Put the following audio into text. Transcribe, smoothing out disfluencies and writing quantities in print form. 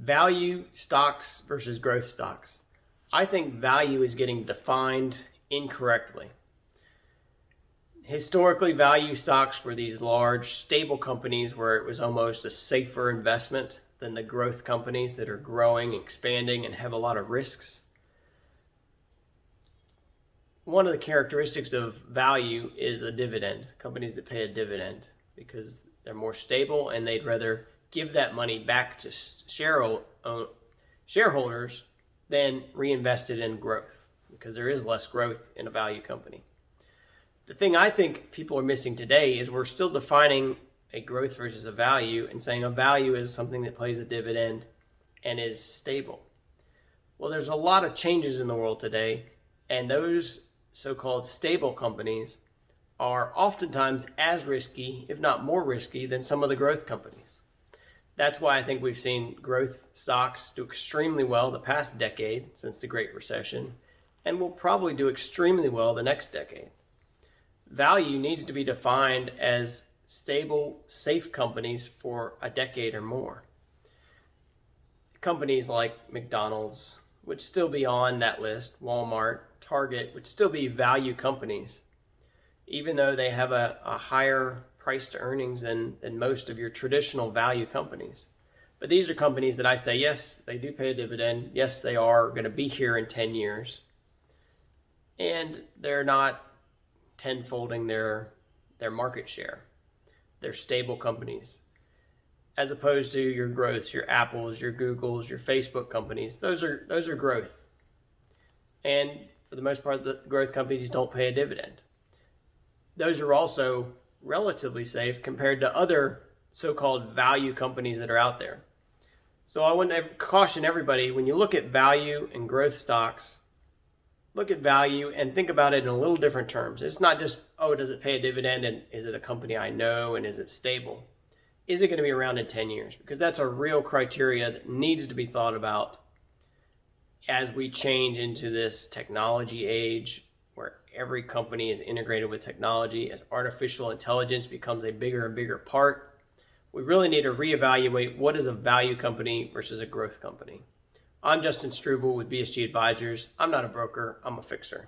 Value stocks versus growth stocks. I think value is getting defined incorrectly. Historically, value stocks were these large, stable companies where it was almost a safer investment than the growth companies that are growing, expanding, and have a lot of risks. One of the characteristics of value is a dividend, companies that pay a dividend, because they're more stable and they'd rather give that money back to shareholders than reinvest it in growth, because there is less growth in a value company. The thing I think people are missing today is we're still defining a growth versus a value and saying a value is something that pays a dividend and is stable. Well, there's a lot of changes in the world today, and those so-called stable companies are oftentimes as risky, if not more risky, than some of the growth companies. That's why I think we've seen growth stocks do extremely well the past decade since the Great Recession, and will probably do extremely well the next decade. Value needs to be defined as stable, safe companies for a decade or more. Companies like McDonald's would still be on that list. Walmart, Target would still be value companies, even though they have a higher price to earnings than most of your traditional value companies. But these are companies that I say, yes, they do pay a dividend. Yes, they are going to be here in 10 years. And they're not tenfolding their market share. They're stable companies. As opposed to your growths, your Apples, your Googles, your Facebook companies. Those are growth. And for the most part, the growth companies don't pay a dividend. Those are also relatively safe compared to other so-called value companies that are out there. So I want to caution everybody, when you look at value and growth stocks, look at value and think about it in a little different terms. It's not just, oh, does it pay a dividend, and is it a company I know, and is it stable? Is it going to be around in 10 years? Because that's a real criteria that needs to be thought about as we change into this technology age where every company is integrated with technology. As artificial intelligence becomes a bigger and bigger part, we really need to reevaluate what is a value company versus a growth company. I'm Justin Struble with BSG Advisors. I'm not a broker, I'm a fixer.